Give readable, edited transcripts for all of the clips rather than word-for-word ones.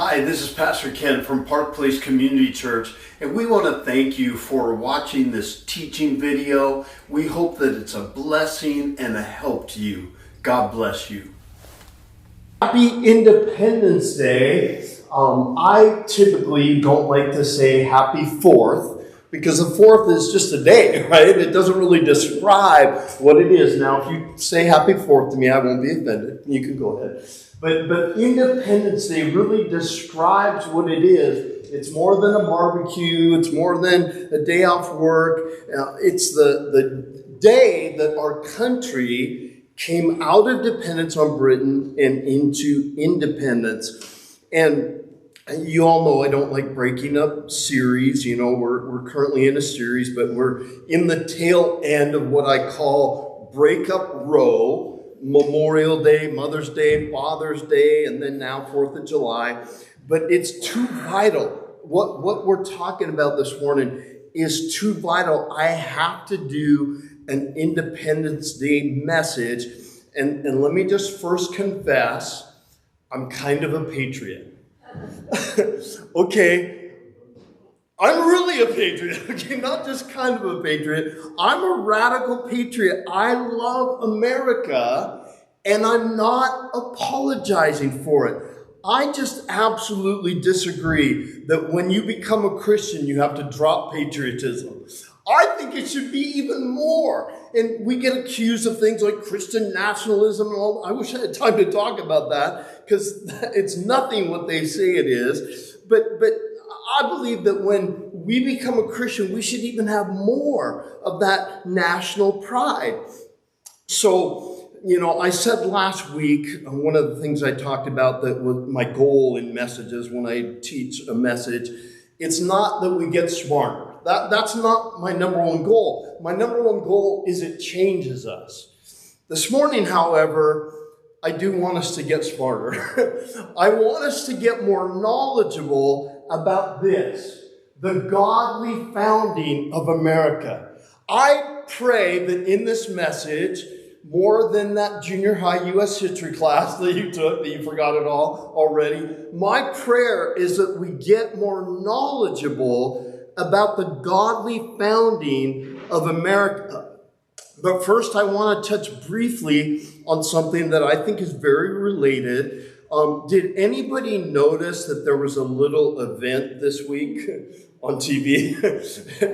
Hi, this is Pastor Ken from Park Place Community Church, and we want to thank you for watching this teaching video. We hope that it's a blessing and a help to you. God bless you. Happy Independence Day. I typically don't like to say Happy 4th because the 4th is just a day, right? It doesn't really describe what it is. Now, if you say Happy 4th to me, I won't be offended. You can go ahead. But Independence Day really describes what it is. It's more than a barbecue. It's more than a day off work. It's the day that our country came out of dependence on Britain and into independence. And you all know I don't like breaking up series. You know, we're currently in a series, but we're in the tail end of what I call Breakup Row. Memorial Day, Mother's Day, Father's Day, and then now 4th of July. But it's too vital. What we're talking about this morning is too vital. I have to do an Independence Day message. And let me just first confess, I'm kind of a patriot. Okay. I'm really a patriot, okay? Not just kind of a patriot. I'm a radical patriot. I love America, and I'm not apologizing for it. I just absolutely disagree that when you become a Christian, you have to drop patriotism. I think it should be even more. And we get accused of things like Christian nationalism and all. I wish I had time to talk about that because it's nothing what they say it is. But I believe that when we become a Christian, we should even have more of that national pride. So, you know, I said last week, one of the things I talked about that was my goal in messages when I teach a message, it's not that we get smarter. That's not my number one goal. My number one goal is it changes us. This morning, however, I do want us to get smarter. I want us to get more knowledgeable about this, the godly founding of America. I pray that in this message, more than that junior high U.S. history class that you took, that you forgot it all already, my prayer is that we get more knowledgeable about the godly founding of America. But first, I want to touch briefly on something that I think is very related. Did anybody notice that there was a little event this week on TV?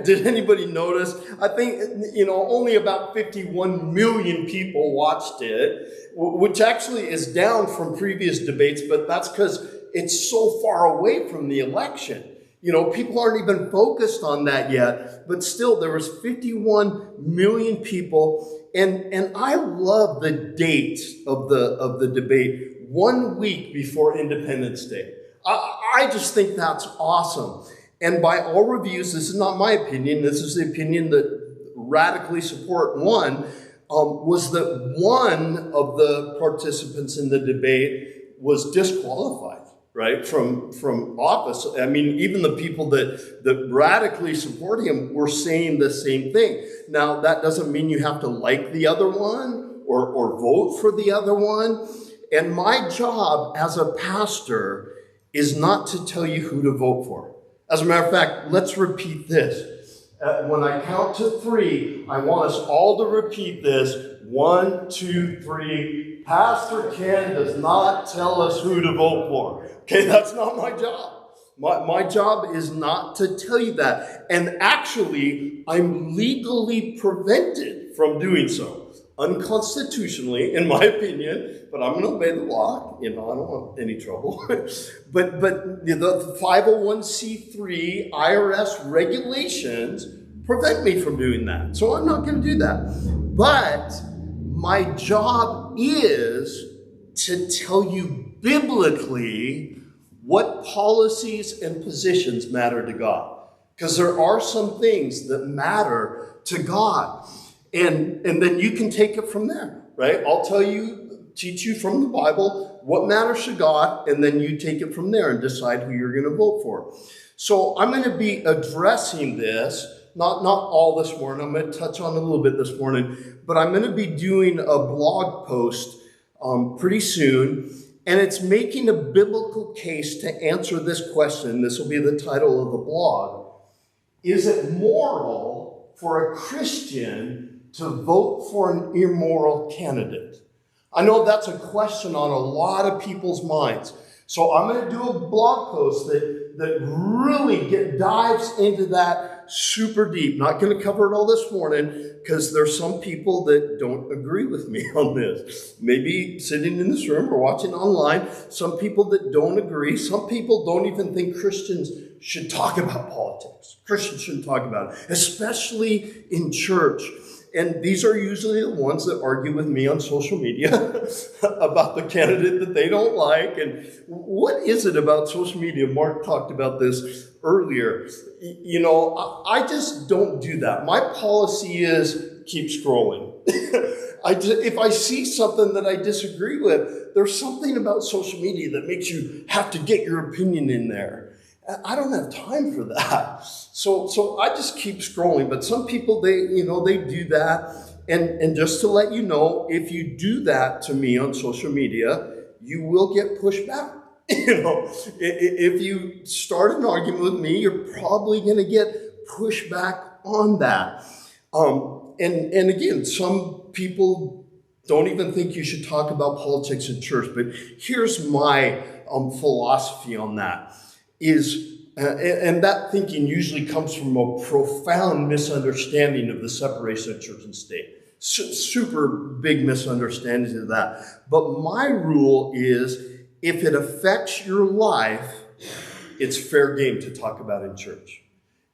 Did anybody notice? I think, you know, only about 51 million people watched it, which actually is down from previous debates, but that's because it's so far away from the election. You know, people aren't even focused on that yet, but still there was 51 million people. And I love the date of the debate, 1 week before Independence Day. I just think that's awesome. And by all reviews, this is not my opinion, this is the opinion that radically support one, was that one of the participants in the debate was disqualified. Right, from office. I mean, even the people that radically support him were saying the same thing. Now, that doesn't mean you have to like the other one or vote for the other one. And my job as a pastor is not to tell you who to vote for. As a matter of fact, let's repeat this. When I count to 3, I want us all to repeat this. 1, 2, 3. Pastor Ken does not tell us who to vote for. Okay, that's not my job. My job is not to tell you that. And actually, I'm legally prevented from doing so. Unconstitutionally, in my opinion, but I'm going to obey the law. You know, I don't want any trouble. but the 501c3 IRS regulations prevent me from doing that. So I'm not going to do that. But my job is to tell you biblically what policies and positions matter to God. Because there are some things that matter to God. And then you can take it from there, right? I'll teach you from the Bible what matters to God, and then you take it from there and decide who you're going to vote for. So I'm going to be addressing this, not all this morning. I'm going to touch on it a little bit this morning, but I'm going to be doing a blog post pretty soon. And it's making a biblical case to answer this question. This will be the title of the blog. Is it moral for a Christian to vote for an immoral candidate? I know that's a question on a lot of people's minds. So I'm going to do a blog post that really dives into that super deep. Not going to cover it all this morning because there's some people that don't agree with me on this. Maybe sitting in this room or watching online, some people that don't agree. Some people don't even think Christians should talk about politics. Christians shouldn't talk about it, especially in church. And these are usually the ones that argue with me on social media about the candidate that they don't like. And what is it about social media? Mark talked about this earlier. You know, I just don't do that. My policy is keep scrolling. If I see something that I disagree with, there's something about social media that makes you have to get your opinion in there. I don't have time for that. So I just keep scrolling. But some people, they do that. And just to let you know, if you do that to me on social media, you will get pushed back. If you start an argument with me, you're probably going to get pushed back on that. And again, some people don't even think you should talk about politics in church. But here's my philosophy on that. And that thinking usually comes from a profound misunderstanding of the separation of church and state. Super big misunderstanding of that. But my rule is, if it affects your life, it's fair game to talk about in church.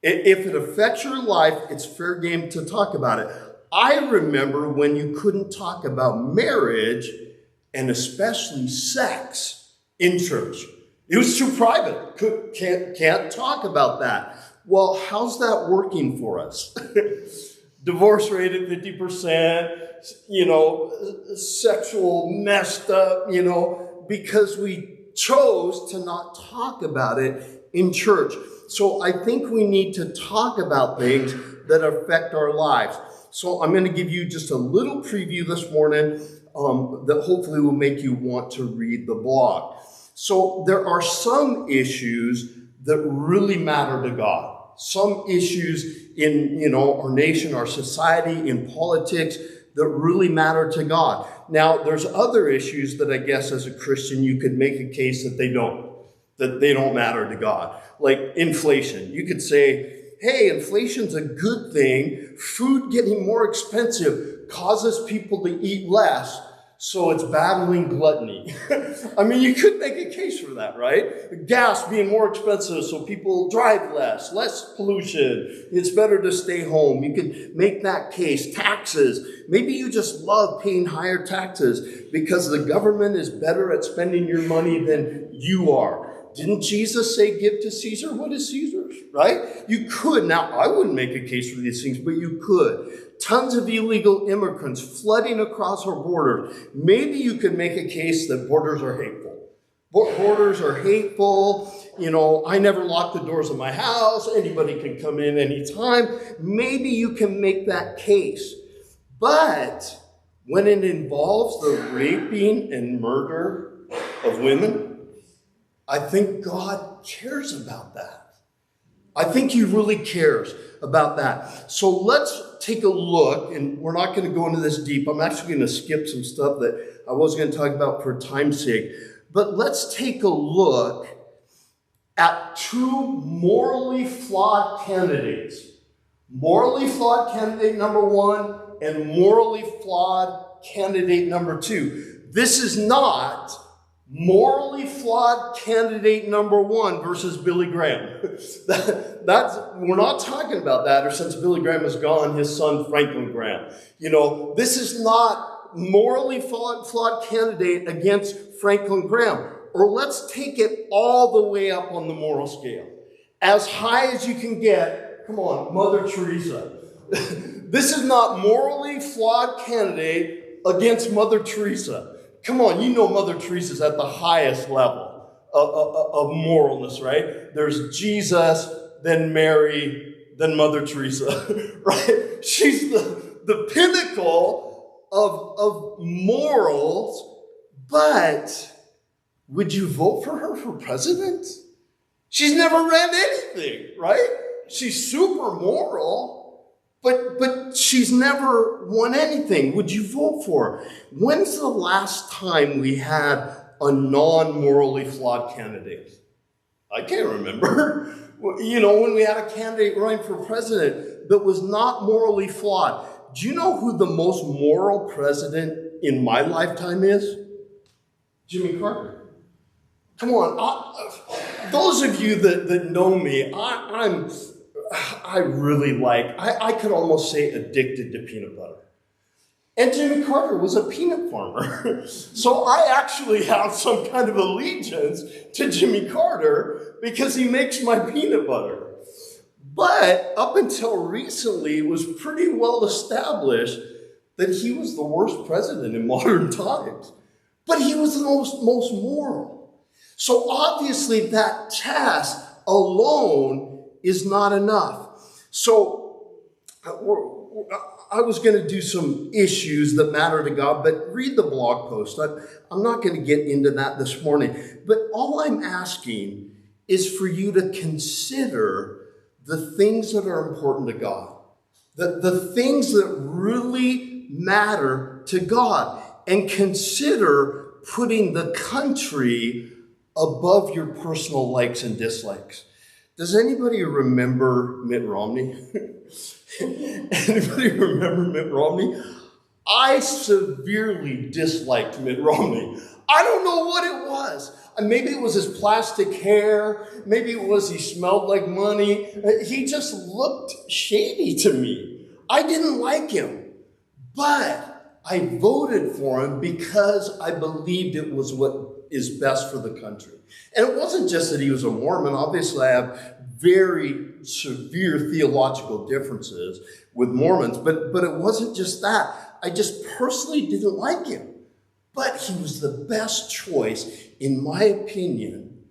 If it affects your life, it's fair game to talk about it. I remember when you couldn't talk about marriage and especially sex in church. It was too private. Can't talk about that. Well, how's that working for us? Divorce rate at 50%, sexual messed up, because we chose to not talk about it in church. So I think we need to talk about things that affect our lives. So I'm going to give you just a little preview this morning that hopefully will make you want to read the blog. So there are some issues that really matter to God. Some issues in, our nation, our society, in politics that really matter to God. Now, there's other issues that I guess as a Christian you could make a case that they don't matter to God. Like inflation. You could say, hey, inflation's a good thing. Food getting more expensive causes people to eat less. So it's battling gluttony. I mean, you could make a case for that, right? Gas being more expensive so people drive less pollution. It's better to stay home. You could make that case. Taxes. Maybe you just love paying higher taxes because the government is better at spending your money than you are. Didn't Jesus say, give to Caesar what is Caesar's, right? You could. Now, I wouldn't make a case for these things, but you could. Tons of illegal immigrants flooding across our borders. Maybe you could make a case that borders are hateful. Borders are hateful. I never lock the doors of my house. Anybody can come in anytime. Maybe you can make that case. But when it involves the raping and murder of women, I think God cares about that. I think he really cares about that. So let's take a look, and we're not going to go into this deep. I'm actually going to skip some stuff that I was going to talk about for time's sake. But let's take a look at two morally flawed candidates. Morally flawed candidate number one and morally flawed candidate number two. This is not morally flawed candidate number one versus Billy Graham. We're not talking about that, or since Billy Graham is gone, his son Franklin Graham. This is not morally flawed candidate against Franklin Graham. Or let's take it all the way up on the moral scale. As high as you can get, come on, Mother Teresa. This is not morally flawed candidate against Mother Teresa. Come on, Mother Teresa's at the highest level of moralness, right? There's Jesus, then Mary, then Mother Teresa, right? She's the pinnacle of morals, but would you vote for her for president? She's never ran anything, right? She's super moral, but she's never won anything. Would you vote for her? When's the last time we had a non-morally flawed candidate? I can't remember. You know, when we had a candidate running for president that was not morally flawed. Do you know who the most moral president in my lifetime is? Jimmy Carter. Come on, those of you that know me, I really I could almost say addicted to peanut butter. And Jimmy Carter was a peanut farmer. So I actually have some kind of allegiance to Jimmy Carter because he makes my peanut butter. But up until recently, it was pretty well established that he was the worst president in modern times. But he was the most moral. So obviously that test alone is not enough. So I was going to do some issues that matter to God, but read the blog post. I'm not going to get into that this morning. But all I'm asking is for you to consider the things that are important to God, the things that really matter to God, and consider putting the country above your personal likes and dislikes. Does anybody remember Mitt Romney? Anybody remember Mitt Romney? I severely disliked Mitt Romney. I don't know what it was. Maybe it was his plastic hair. Maybe it was he smelled like money. He just looked shady to me. I didn't like him. But I voted for him because I believed it was what is best for the country. And it wasn't just that he was a Mormon. Obviously, I have very severe theological differences with Mormons. But it wasn't just that. I just personally didn't like him. But he was the best choice, in my opinion,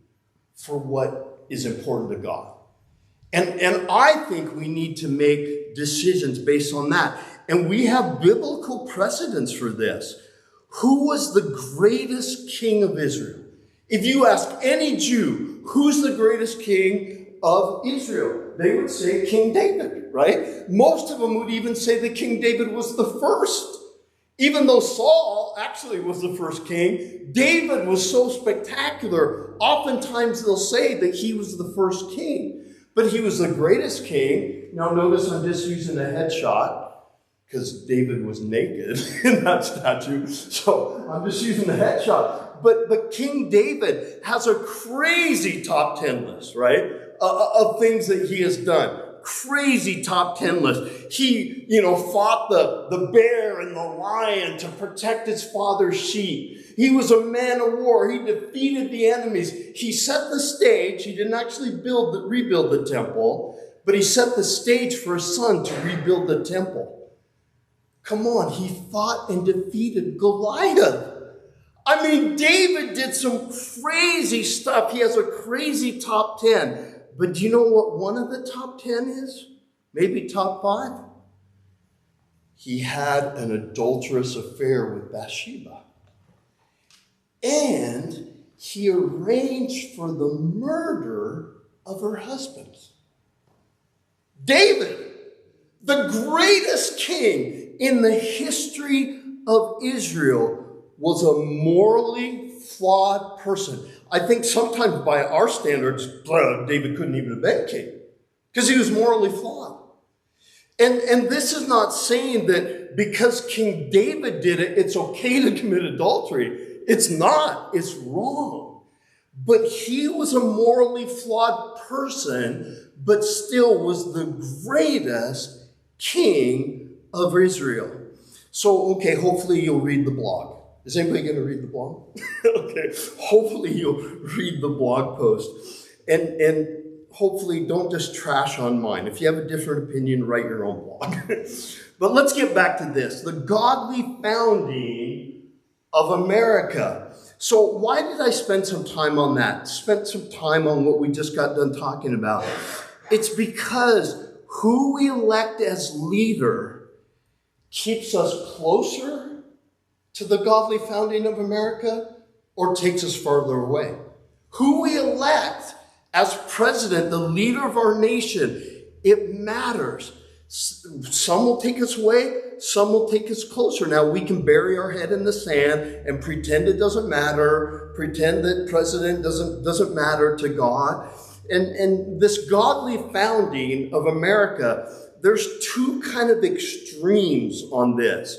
for what is important to God. And I think we need to make decisions based on that. And we have biblical precedents for this. Who was the greatest king of Israel? If you ask any Jew, who's the greatest king of Israel? They would say King David, right? Most of them would even say that King David was the first. Even though Saul actually was the first king, David was so spectacular. Oftentimes they'll say that he was the first king. But he was the greatest king. Now notice I'm just using a headshot because David was naked in that statue. So I'm just using the headshot. But King David has a crazy top 10 list, right? Of things that he has done. Crazy top 10 list. He, fought the bear and the lion to protect his father's sheep. He was a man of war. He defeated the enemies. He set the stage. He didn't actually rebuild the temple, but he set the stage for his son to rebuild the temple. Come on, he fought and defeated Goliath. I mean, David did some crazy stuff. He has a crazy top 10. But do you know what one of the top 10 is? Maybe top 5? He had an adulterous affair with Bathsheba. And he arranged for the murder of her husband. David, the greatest king in the history of Israel, was a morally flawed person. I think sometimes by our standards, David couldn't even have been king because he was morally flawed. And this is not saying that because King David did it, it's okay to commit adultery. It's not. It's wrong. But he was a morally flawed person, but still was the greatest king of Israel. So, okay, hopefully you'll read the blog. Is anybody going to read the blog? Okay, hopefully you'll read the blog post. And hopefully don't just trash on mine. If you have a different opinion, write your own blog. But let's get back to this. The godly founding of America. So why did I spend some time on that? Spent some time on what we just got done talking about. It's because who we elect as leader keeps us closer to the godly founding of America or takes us farther away. Who we elect as president, the leader of our nation, it matters. Some will take us away, some will take us closer. Now, we can bury our head in the sand and pretend it doesn't matter, pretend that president doesn't matter to God. And this godly founding of America, there's two kind of extremes on this.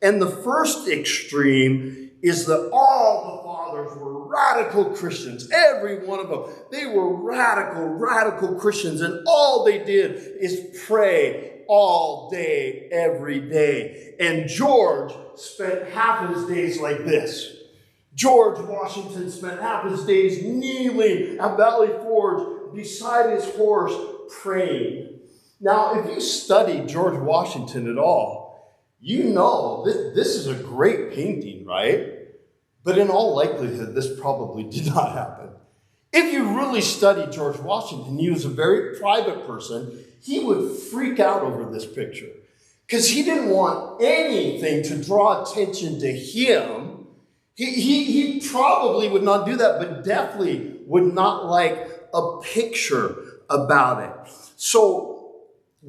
And the first extreme is that all the fathers were radical Christians. Every one of them. They were radical Christians. And all they did is pray all day, every day. And George spent half his days like this. George Washington spent half his days kneeling at Valley Forge beside his horse praying. Now, if you study George Washington at all, you know this is a great painting, right? But in all likelihood, this probably did not happen. If you really study George Washington, he was a very private person. He would freak out over this picture because he didn't want anything to draw attention to him. He probably would not do that, but definitely would not like a picture about it. So,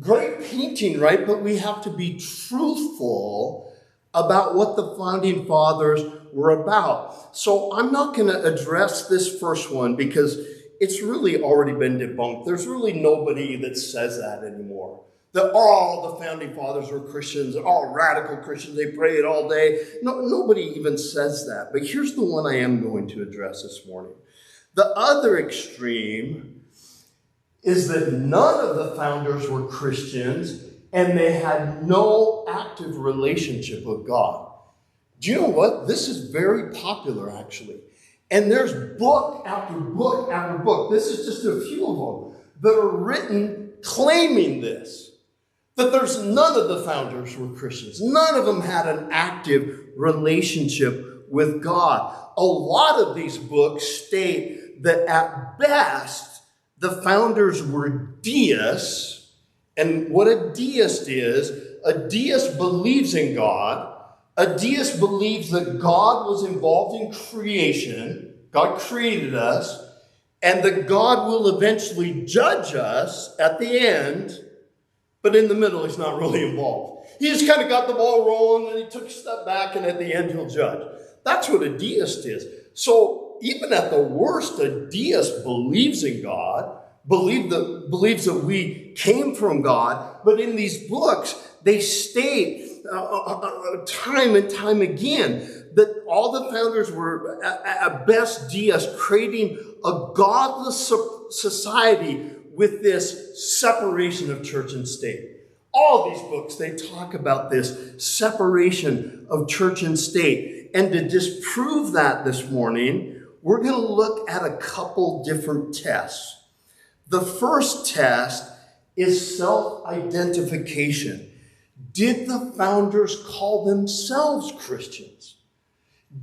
great painting, right? But we have to be truthful about what the founding fathers were about. So I'm not going to address this first one because it's really already been debunked. There's really nobody that says that anymore. That all the founding fathers were Christians, all radical Christians, they prayed all day. No, nobody even says that. But here's the one I am going to address this morning. The other extreme is that none of the founders were Christians and they had no active relationship with God. Do you know what? This is very popular, actually. And there's book after book after book. This is just a few of them that are written claiming this. That there's none of the founders were Christians. None of them had an active relationship with God. A lot of these books state that at best, the founders were deists, and what a deist believes in God. A deist believes that God was involved in creation, God created us, and that God will eventually judge us at the end, but in the middle he's not really involved. He just kind of got the ball rolling, and he took a step back, and at the end he'll judge. That's what a deist is. So, even at the worst, a deist believes in God, believes that we came from God, but in these books, they state time and time again that all the founders were at best deists, creating a godless society with this separation of church and state. All these books, they talk about this separation of church and state. And to disprove that this morning, we're going to look at a couple different tests. The first test is self-identification. Did the founders call themselves Christians?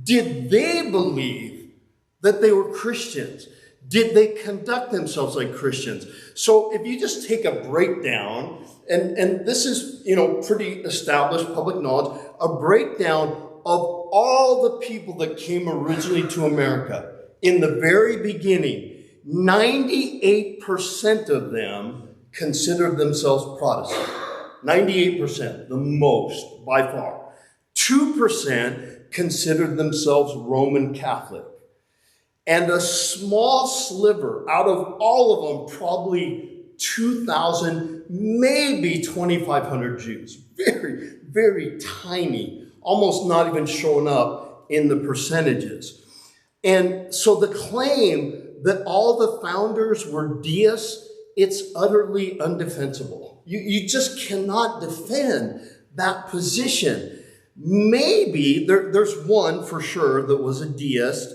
Did they believe that they were Christians? Did they conduct themselves like Christians? So if you just take a breakdown, and this is, pretty established public knowledge, a breakdown of all the people that came originally to America in the very beginning, 98% of them considered themselves Protestant. 98%, the most by far. 2% considered themselves Roman Catholic. And a small sliver out of all of them, probably 2,000, maybe 2,500 Jews. Very, very tiny, almost not even showing up in the percentages. And so the claim that all the founders were deists, it's utterly undefensible. You just cannot defend that position. Maybe there's one for sure that was a deist,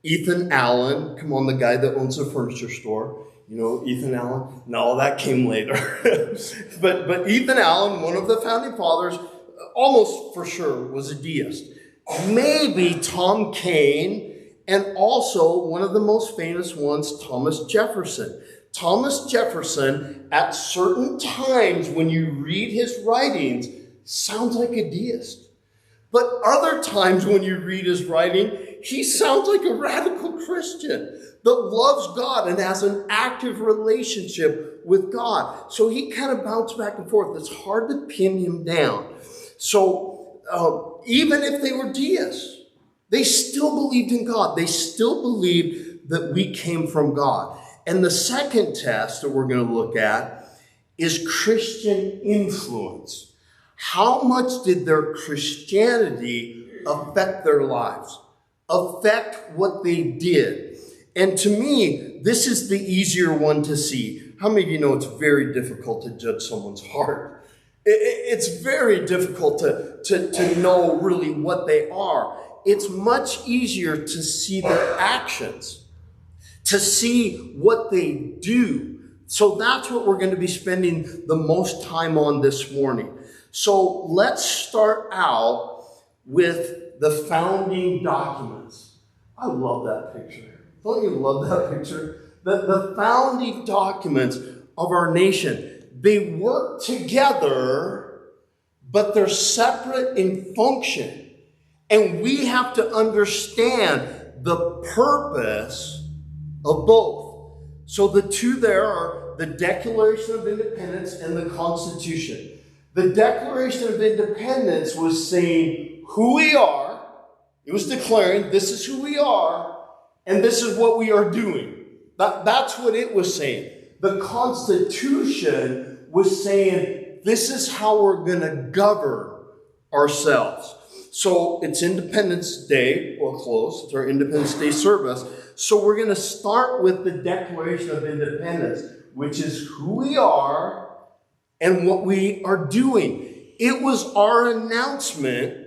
Ethan Allen. Come on, the guy that owns a furniture store. You know Ethan Allen? No, that came later. but Ethan Allen, one of the founding fathers, almost for sure was a deist. Maybe Tom Paine, and also one of the most famous ones, Thomas Jefferson. Thomas Jefferson, at certain times when you read his writings, sounds like a deist. But other times when you read his writing, he sounds like a radical Christian that loves God and has an active relationship with God. So he kind of bounced back and forth. It's hard to pin him down. So even if they were deists, they still believed in God. They still believed that we came from God. And the second test that we're going to look at is Christian influence. How much did their Christianity affect their lives, affect what they did? And to me, this is the easier one to see. How many of you know it's very difficult to judge someone's heart? It's very difficult to know really what they are. It's much easier to see their actions, to see what they do. So that's what we're going to be spending the most time on this morning. So let's start out with the founding documents. I love that picture. Don't you love that picture? The founding documents of our nation. They work together, but they're separate in function. And we have to understand the purpose of both. So the two there are the Declaration of Independence and the Constitution. The Declaration of Independence was saying who we are. It was declaring this is who we are and this is what we are doing. That's what it was saying. The Constitution was saying this is how we're going to govern ourselves. So it's Independence Day, or close. It's our Independence Day service. So we're going to start with the Declaration of Independence, which is who we are and what we are doing. It was our announcement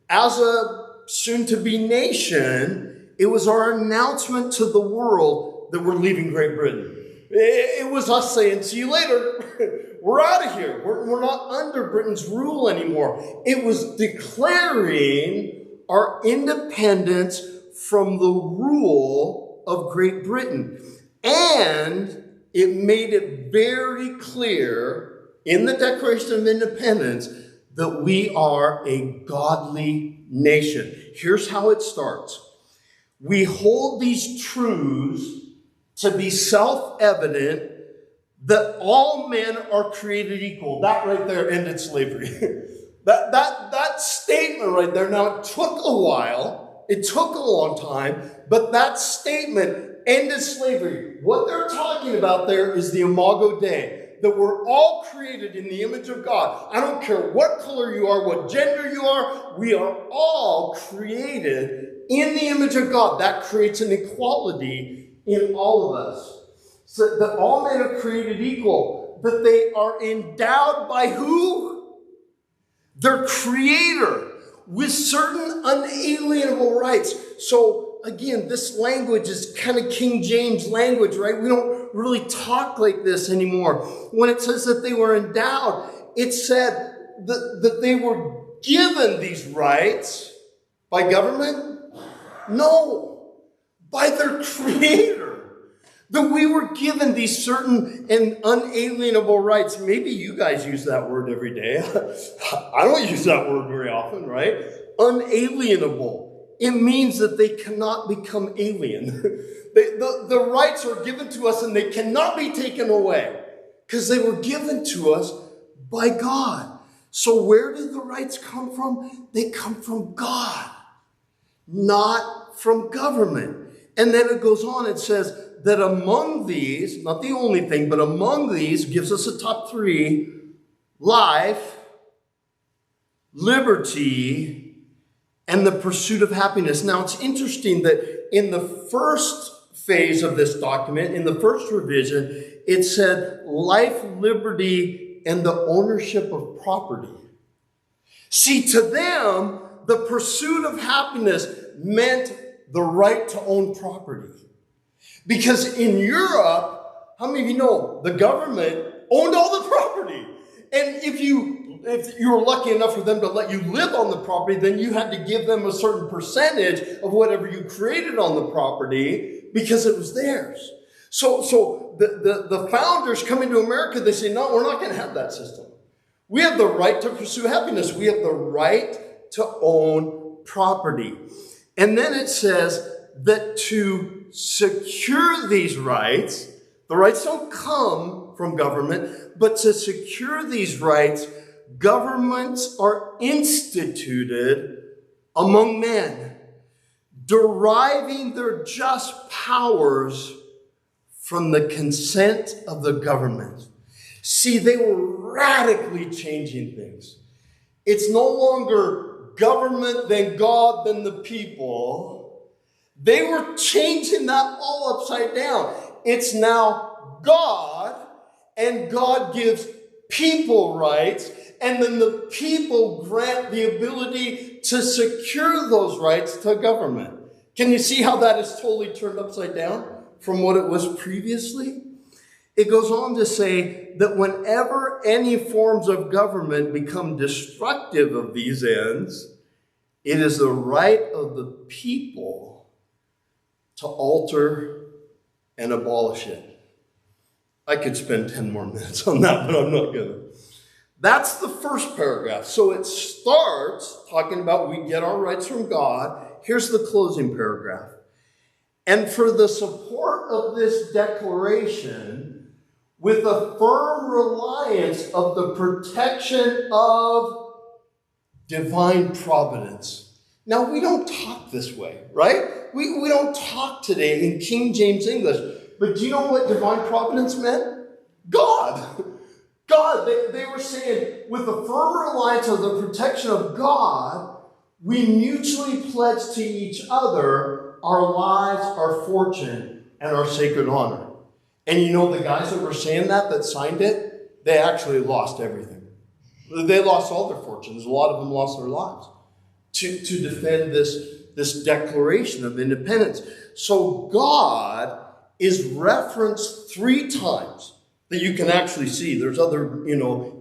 as a soon-to-be nation. It was our announcement to the world that we're leaving Great Britain. It was us saying, see you later. We're out of here. We're not under Britain's rule anymore. It was declaring our independence from the rule of Great Britain. And it made it very clear in the Declaration of Independence that we are a godly nation. Here's how it starts. We hold these truths to be self-evident that all men are created equal. That right there ended slavery. that statement right there, now it took a while, it took a long time, but that statement ended slavery. What they're talking about there is the Imago Dei, that we're all created in the image of God. I don't care what color you are, what gender you are, we are all created in the image of God. That creates an equality in all of us. So that all men are created equal, that they are endowed by who? Their Creator, with certain unalienable rights. So again, this language is kind of King James language, right? We don't really talk like this anymore. When it says that they were endowed, it said that they were given these rights by government? No, by their Creator. That we were given these certain and unalienable rights. Maybe you guys use that word every day. I don't use that word very often, right? Unalienable. It means that they cannot become alien. The rights are given to us and they cannot be taken away because they were given to us by God. So where did the rights come from? They come from God, not from government. And then it goes on, it says, that among these, not the only thing, but among these, gives us a top three: life, liberty, and the pursuit of happiness. Now, it's interesting that in the first phase of this document, in the first revision, it said life, liberty, and the ownership of property. See, to them, the pursuit of happiness meant the right to own property. Because in Europe, how many of you know the government owned all the property? And if you were lucky enough for them to let you live on the property, then you had to give them a certain percentage of whatever you created on the property because it was theirs. So the founders coming to America, they say, no, we're not going to have that system. We have the right to pursue happiness. We have the right to own property. And then it says that to secure these rights, the rights don't come from government, but to secure these rights, governments are instituted among men, deriving their just powers from the consent of the government. See, they were radically changing things. It's no longer government, then God, then the people. They were changing that all upside down. It's now God, and God gives people rights, and then the people grant the ability to secure those rights to government. Can you see how that is totally turned upside down from what it was previously? It goes on to say that whenever any forms of government become destructive of these ends, it is the right of the people to alter and abolish it. I could spend 10 more minutes on that, but I'm not going to. That's the first paragraph. So it starts talking about we get our rights from God. Here's the closing paragraph. And for the support of this declaration, with a firm reliance of the protection of divine providence. Now, we don't talk this way, right? We don't talk today in King James English. But do you know what divine providence meant? God. God. They were saying, with a firm reliance on the protection of God, we mutually pledge to each other our lives, our fortune, and our sacred honor. And you know the guys that were saying that signed it, they actually lost everything. They lost all their fortunes. A lot of them lost their lives to defend this declaration of independence. So God is referenced 3 times that you can actually see. There's other,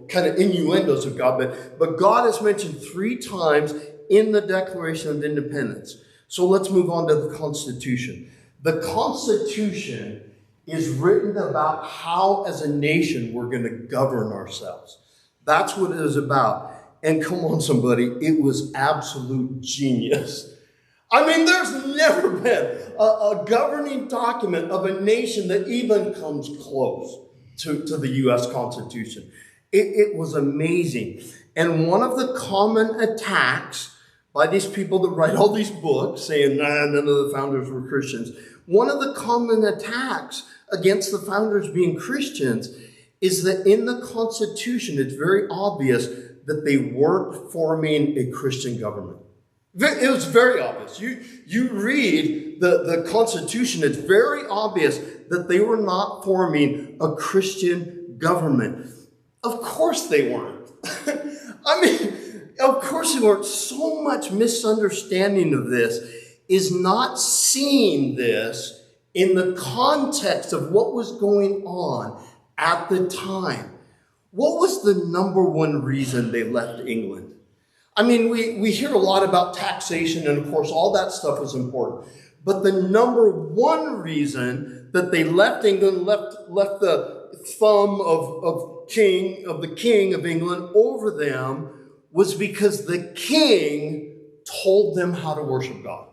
kind of innuendos of God, but God is mentioned 3 times in the Declaration of Independence. So let's move on to the Constitution. The Constitution is written about how, as a nation, we're going to govern ourselves. That's what it is about. And come on, somebody, it was absolute genius. I mean, there's never been a governing document of a nation that even comes close to the U.S. Constitution. It was amazing. And one of the common attacks by these people that write all these books saying, none of the founders were Christians, one of the common attacks against the founders being Christians is that in the Constitution, it's very obvious that they weren't forming a Christian government. It was very obvious. You read the Constitution, it's very obvious that they were not forming a Christian government. Of course they weren't. I mean, of course they weren't. So much misunderstanding of this is not seeing this in the context of what was going on at the time. What was the number one reason they left England? I mean, we hear a lot about taxation, and of course all that stuff was important. But the number one reason that they left England, left the thumb of the king of England over them, was because the king told them how to worship God.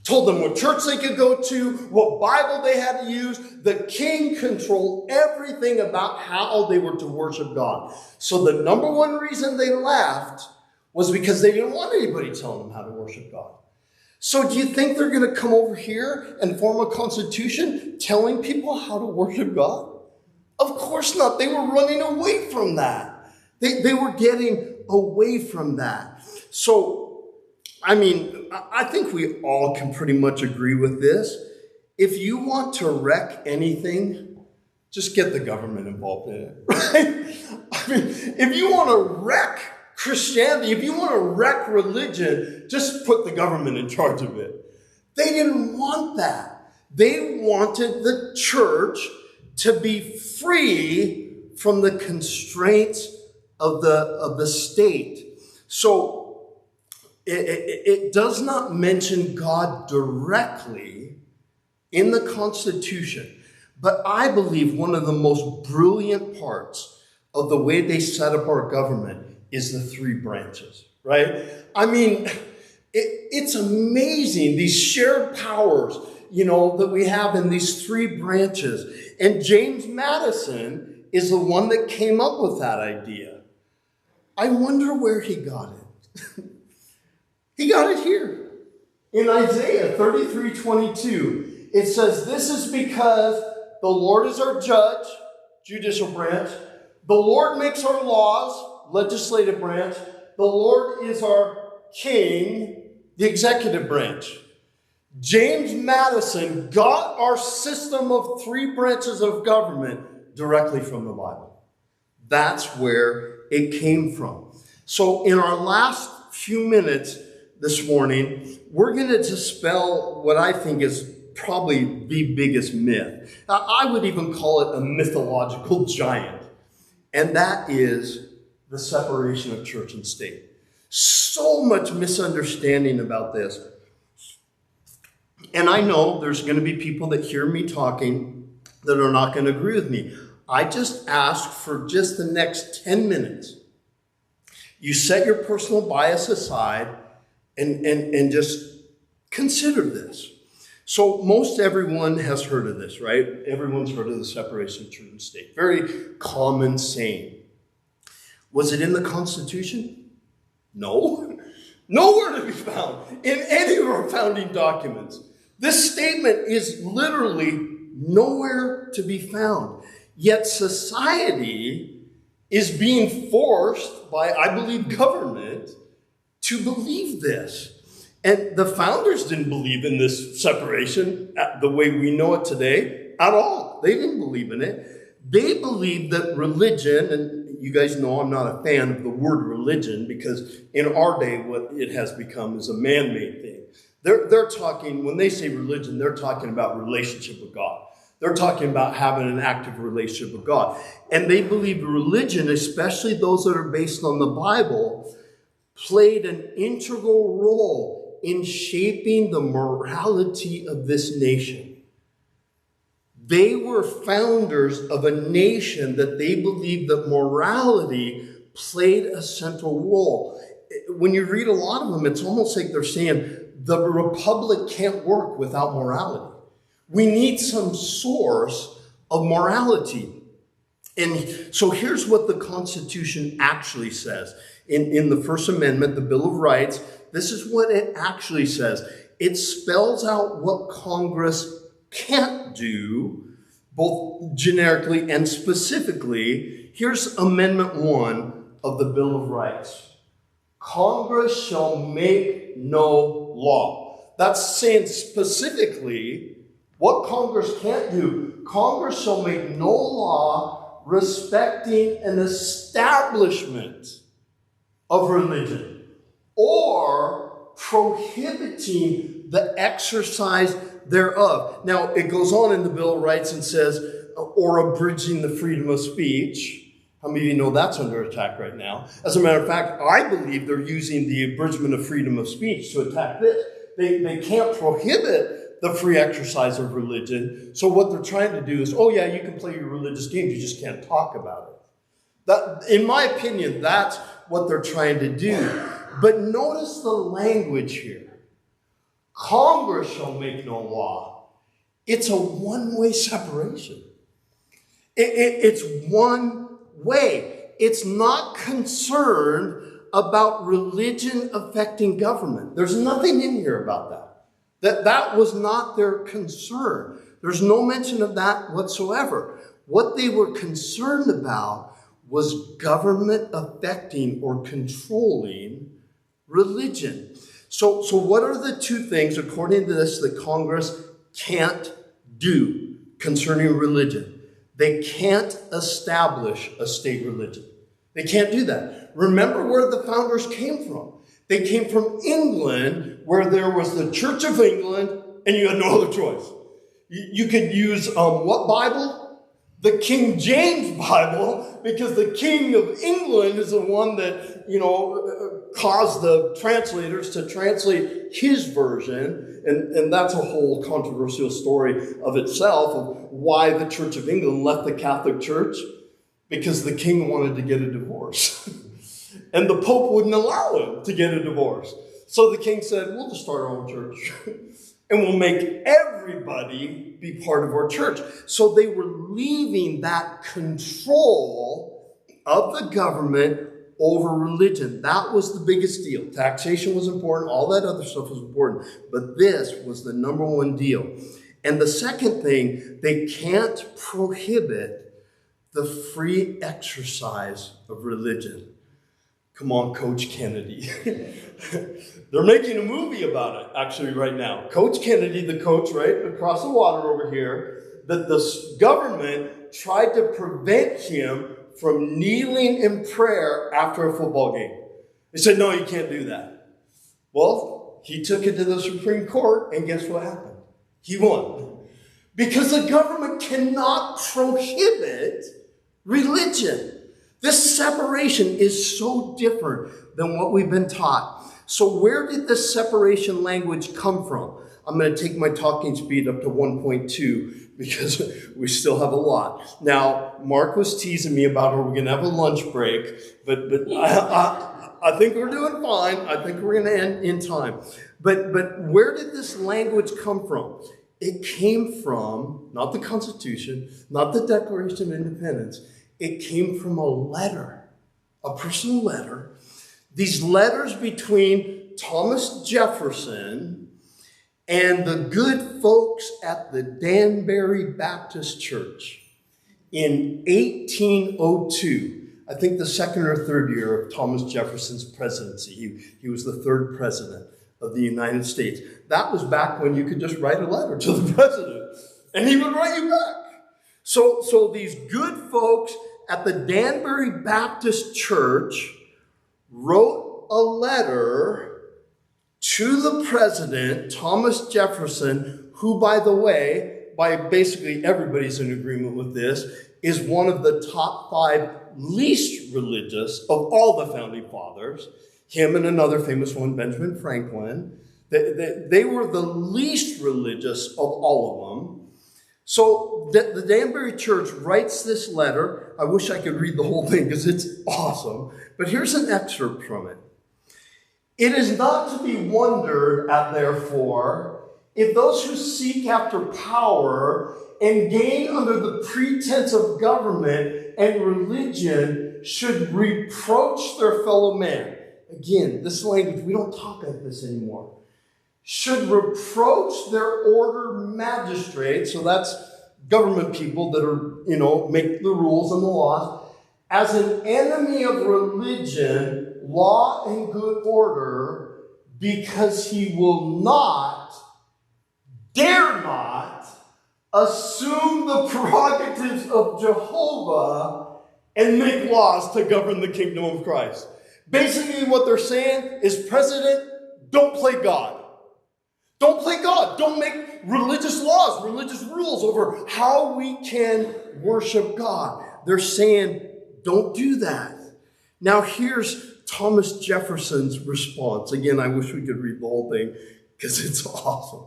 Told them what church they could go to, what Bible they had to use. The king controlled everything about how they were to worship God. So the number one reason they left was because they didn't want anybody telling them how to worship God. So do you think they're going to come over here and form a constitution telling people how to worship God? Of course not. They were running away from that. They were getting away from that. So, I mean, I think we all can pretty much agree with this. If you want to wreck anything, just get the government involved in it, right? I mean, if you want to wreck Christianity, if you want to wreck religion, just put the government in charge of it. They didn't want that. They wanted the church to be free from the constraints of the state. So it does not mention God directly in the Constitution, but I believe one of the most brilliant parts of the way they set up our government is the 3 branches, right? I mean, It's amazing, these shared powers, that we have in these three branches. And James Madison is the one that came up with that idea. I wonder where he got it. He got it here. In Isaiah 33:22, it says, "This is because the Lord is our judge," judicial branch. "The Lord makes our laws," legislative branch. "The Lord is our king," the executive branch. James Madison got our system of three branches of government directly from the Bible. That's where it came from. So in our last few minutes this morning, we're going to dispel what I think is probably the biggest myth. I would even call it a mythological giant. And that is the separation of church and state. So much misunderstanding about this. And I know there's going to be people that hear me talking that are not going to agree with me. I just ask for just the next 10 minutes. You set your personal bias aside and just consider this. So most everyone has heard of this, right? Everyone's heard of the separation of church and state. Very common saying. Was it in the Constitution? No. Nowhere to be found in any of our founding documents. This statement is literally nowhere to be found. Yet society is being forced by, I believe, government to believe this. And the founders didn't believe in this separation the way we know it today at all. They didn't believe in it. They believed that religion, and you guys know I'm not a fan of the word religion because in our day what it has become is a man-made thing. They're talking, when they say religion, they're talking about relationship with God. They're talking about having an active relationship with God. And they believe religion, especially those that are based on the Bible, played an integral role in shaping the morality of this nation. They were founders of a nation that they believed that morality played a central role. When you read a lot of them, it's almost like they're saying the republic can't work without morality. We need some source of morality. And so here's what the Constitution actually says. In the First Amendment, the Bill of Rights, this is what it actually says. It spells out what Congress can't do, both generically and specifically. Here's Amendment 1 of the Bill of Rights. Congress shall make no law. That's saying specifically what Congress can't do. Congress shall make no law respecting an establishment of religion or prohibiting the exercise thereof. Now, it goes on in the Bill of Rights and says, or abridging the freedom of speech. How many of you know that's under attack right now? As a matter of fact, I believe they're using the abridgment of freedom of speech to attack this. They can't prohibit the free exercise of religion. So what they're trying to do is, oh yeah, you can play your religious games, you just can't talk about it. That, in my opinion, that's what they're trying to do. But notice the language here. Congress shall make no law. It's a one-way separation. It's one way. It's not concerned about religion affecting government. There's nothing in here about that. That was not their concern. There's no mention of that whatsoever. What they were concerned about was government affecting or controlling religion. So what are the two things, according to this, that Congress can't do concerning religion? They can't establish a state religion. They can't do that. Remember where the founders came from. They came from England, where there was the Church of England, and you had no other choice. You could use what Bible? The King James Bible, because the King of England is the one that, caused the translators to translate his version. And that's a whole controversial story of itself of why the Church of England left the Catholic Church, because the king wanted to get a divorce. And the Pope wouldn't allow him to get a divorce. So the king said, we'll just start our own church. And we'll make everybody be part of our church. So they were leaving that control of the government over religion. That was the biggest deal. Taxation was important. All that other stuff was important. But this was the number one deal. And the second thing, they can't prohibit the free exercise of religion. Come on, Coach Kennedy. They're making a movie about it, actually, right now. Coach Kennedy, the coach right across the water over here, that the government tried to prevent him from kneeling in prayer after a football game. They said, no, you can't do that. Well, he took it to the Supreme Court, and guess what happened? He won. Because the government cannot prohibit religion. This separation is so different than what we've been taught. So where did this separation language come from? I'm going to take my talking speed up to 1.2 because we still have a lot. Now, Mark was teasing me about, are we going to have a lunch break? But I think we're doing fine. I think we're going to end in time. But where did this language come from? It came from, not the Constitution, not the Declaration of Independence. It came from a letter, a personal letter. These letters between Thomas Jefferson and the good folks at the Danbury Baptist Church in 1802. I think the second or third year of Thomas Jefferson's presidency. He was the third president of the United States. That was back when you could just write a letter to the president and he would write you back. So these good folks at the Danbury Baptist Church wrote a letter to the president, Thomas Jefferson, who, by the way, by basically everybody's in agreement with this, is one of the top 5 least religious of all the founding fathers. Him and another famous one, Benjamin Franklin. They were the least religious of all of them. So the Danbury Church writes this letter. I wish I could read the whole thing because it's awesome. But here's an excerpt from it. It is not to be wondered at, therefore, if those who seek after power and gain under the pretense of government and religion should reproach their fellow man. Again, this language, we don't talk like this anymore. Should reproach their order magistrates, so that's government people that are, make the rules and the laws, as an enemy of religion, law, and good order, because he will not, dare not, assume the prerogatives of Jehovah and make laws to govern the kingdom of Christ. Basically, what they're saying is, President, don't play God. Don't play God. Don't make religious laws, religious rules over how we can worship God. They're saying, don't do that. Now, here's Thomas Jefferson's response. Again, I wish we could read the whole thing because it's awesome.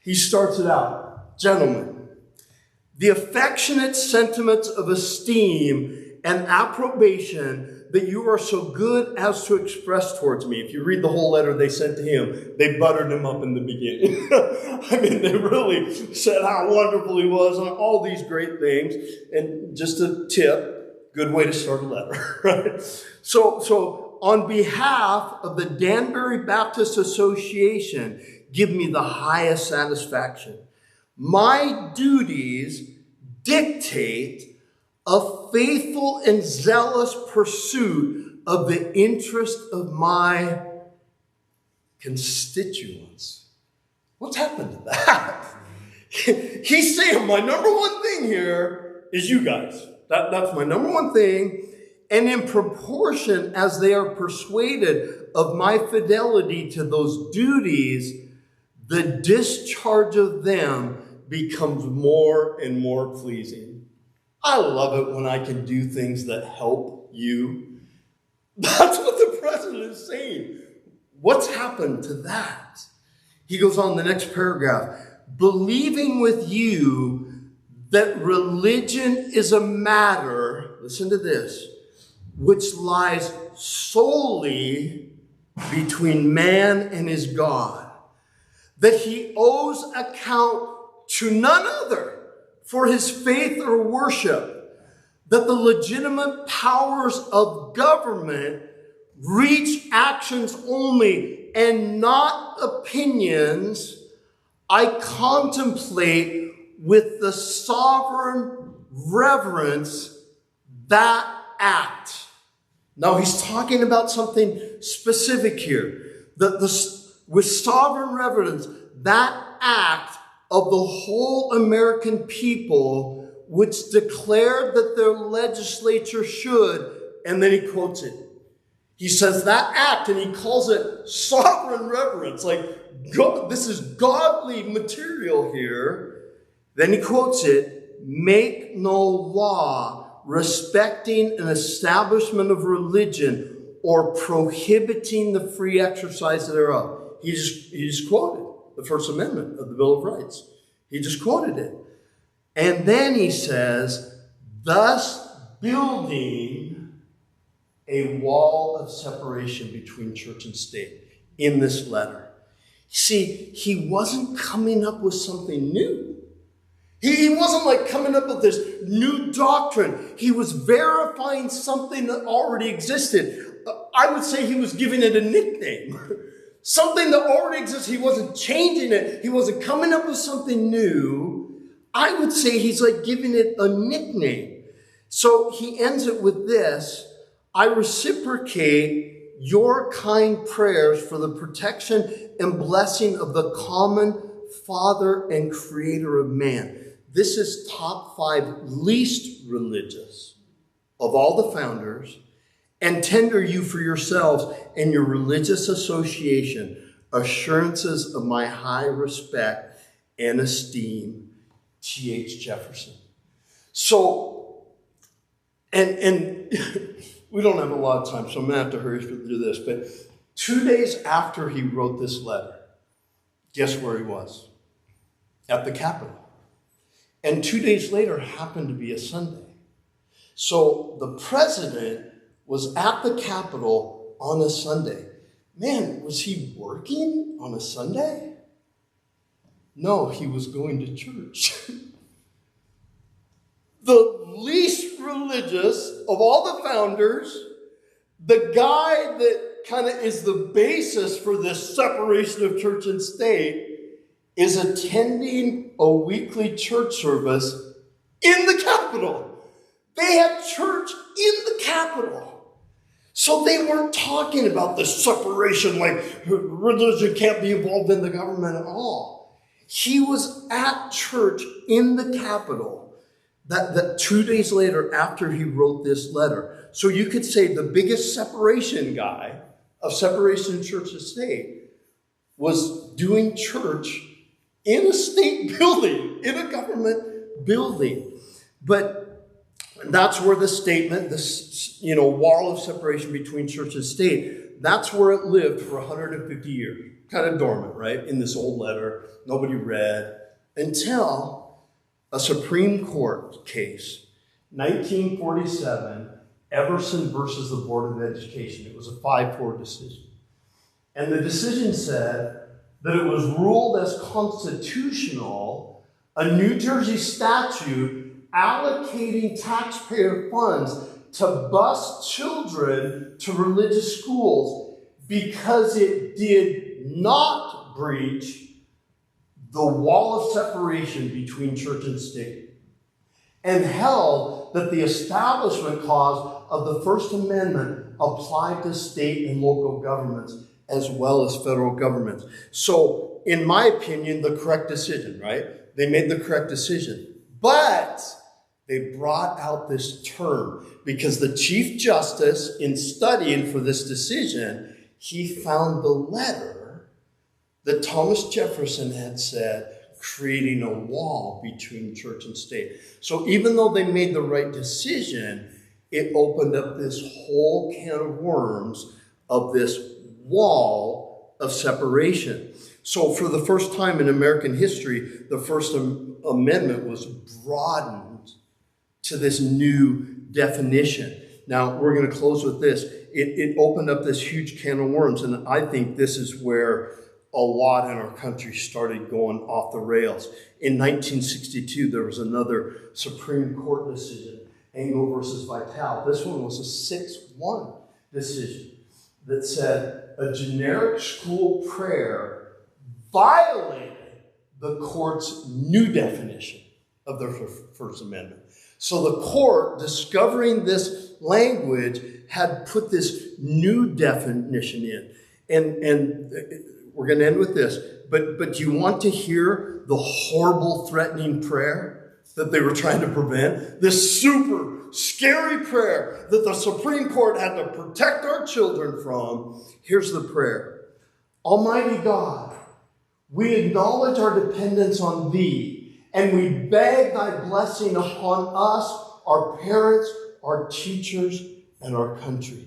He starts it out. Gentlemen, the affectionate sentiments of esteem and approbation that you are so good as to express towards me. If you read the whole letter they sent to him, they buttered him up in the beginning. I mean, they really said how wonderful he was and all these great things. And just a tip, good way to start a letter, right? So on behalf of the Danbury Baptist Association, give me the highest satisfaction. My duties dictate a faithful and zealous pursuit of the interest of my constituents. What's happened to that? He's saying my number one thing here is you guys. That's my number one thing. And in proportion as they are persuaded of my fidelity to those duties, the discharge of them becomes more and more pleasing. I love it when I can do things that help you. That's what the president is saying. What's happened to that? He goes on the next paragraph. Believing with you that religion is a matter, listen to this, which lies solely between man and his God, that he owes account to none other for his faith or worship, that the legitimate powers of government reach actions only and not opinions, I contemplate with the sovereign reverence that act. Now he's talking about something specific here. With sovereign reverence, that act of the whole American people, which declared that their legislature should, and then he quotes it. He says that act, and he calls it sovereign reverence. Like, God, this is godly material here. Then he quotes it, make no law respecting an establishment of religion or prohibiting the free exercise thereof. He just quoted the First Amendment of the Bill of Rights. He just quoted it. And then he says, thus building a wall of separation between church and state in this letter. See, he wasn't coming up with something new. He wasn't like coming up with this new doctrine. He was verifying something that already existed. I would say he was giving it a nickname. Something that already exists. He wasn't changing it. He wasn't coming up with something new. I would say he's like giving it a nickname. So he ends it with this: I reciprocate your kind prayers for the protection and blessing of the common Father and Creator of man. This is top 5 least religious of all the founders, and tender you for yourselves and your religious association assurances of my high respect and esteem, T.H. Jefferson. So, and we don't have a lot of time, so I'm going to have to hurry through this. But 2 days after he wrote this letter, guess where he was? At the Capitol. And 2 days later happened to be a Sunday. So the president was at the Capitol on a Sunday. Man, was he working on a Sunday? No, he was going to church. The least religious of all the founders, the guy that kind of is the basis for this separation of church and state, is attending a weekly church service in the Capitol. They had church in the Capitol. So they weren't talking about the separation, like religion can't be involved in the government at all. He was at church in the Capitol that 2 days later after he wrote this letter. So you could say the biggest separation guy of separation of church and state was doing church in a state building, in a government building. But that's where the statement, this wall of separation between church and state, that's where it lived for 150 years. Kind of dormant, right? In this old letter, nobody read, until a Supreme Court case, 1947, Everson versus the Board of Education. It was a 5-4 decision. And the decision said that it was ruled as constitutional a New Jersey statute allocating taxpayer funds to bus children to religious schools because it did not breach the wall of separation between church and state, and held that the Establishment Clause of the First Amendment applied to state and local governments as well as federal governments. So, in my opinion, the correct decision, right? They made the correct decision. But they brought out this term because the Chief Justice, in studying for this decision, he found the letter that Thomas Jefferson had said, creating a wall between church and state. So even though they made the right decision, it opened up this whole can of worms of this wall of separation. So for the first time in American history, the First Amendment was broadened to this new definition. Now, we're going to close with this. It opened up this huge can of worms, and I think this is where a lot in our country started going off the rails. In 1962, there was another Supreme Court decision, Engel versus Vitale. This one was a 6-1 decision that said a generic school prayer violated the court's new definition of the First Amendment. So the court, discovering this language, had put this new definition in. And we're going to end with this. But do you want to hear the horrible, threatening prayer that they were trying to prevent? This super scary prayer that the Supreme Court had to protect our children from. Here's the prayer. Almighty God, we acknowledge our dependence on Thee, and we beg Thy blessing upon us, our parents, our teachers, and our country.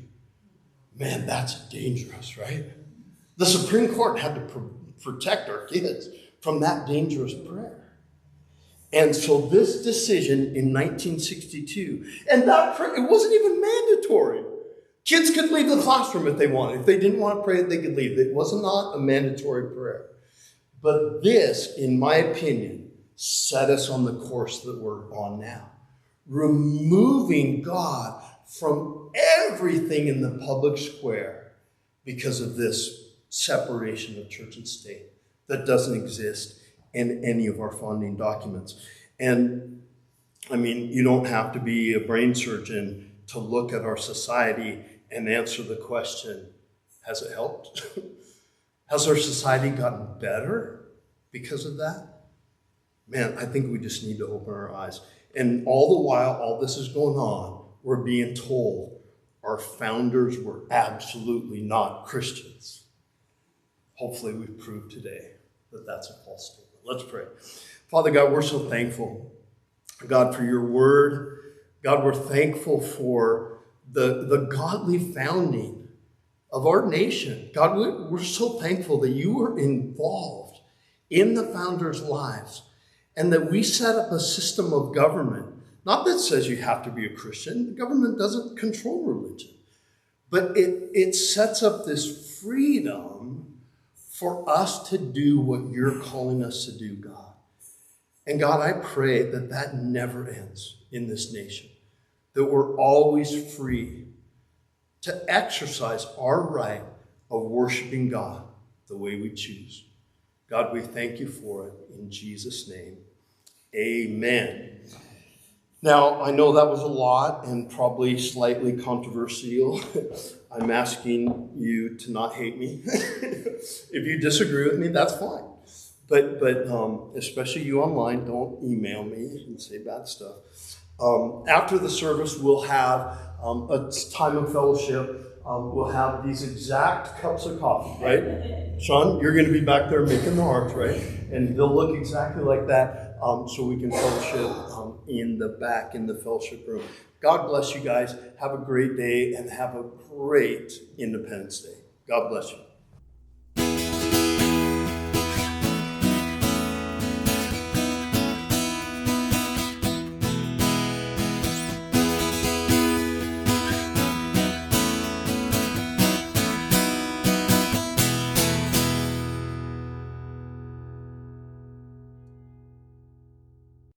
Man, that's dangerous, right? The Supreme Court had to protect our kids from that dangerous prayer. And so this decision in 1962, and that prayer, it wasn't even mandatory. Kids could leave the classroom if they wanted. If they didn't want to pray, they could leave. It was not a mandatory prayer. But this, in my opinion, set us on the course that we're on now. Removing God from everything in the public square because of this separation of church and state that doesn't exist in any of our founding documents. And I mean, you don't have to be a brain surgeon to look at our society and answer the question, has it helped? Has our society gotten better because of that? Man, I think we just need to open our eyes. And all the while, all this is going on, we're being told our founders were absolutely not Christians. Hopefully we've proved today that that's a false statement. Let's pray. Father God, we're so thankful, God, for your word. God, we're thankful for the godly founding of our nation. God, we're so thankful that you were involved in the founders' lives and that we set up a system of government, not that says you have to be a Christian. The government doesn't control religion, but it sets up this freedom for us to do what you're calling us to do, God. And God, I pray that that never ends in this nation, that we're always free to exercise our right of worshiping God the way we choose. God, we thank you for it in Jesus' name. Amen. Now, I know that was a lot and probably slightly controversial. I'm asking you to not hate me. If you disagree with me, that's fine. But especially you online, don't email me and say bad stuff. After the service, we'll have a time of fellowship. We'll have these exact cups of coffee, right? Sean, you're going to be back there making the hearts, right? And they'll look exactly like that. So we can fellowship in the back in the fellowship room. God bless you guys. Have a great day and have a great Independence Day. God bless you.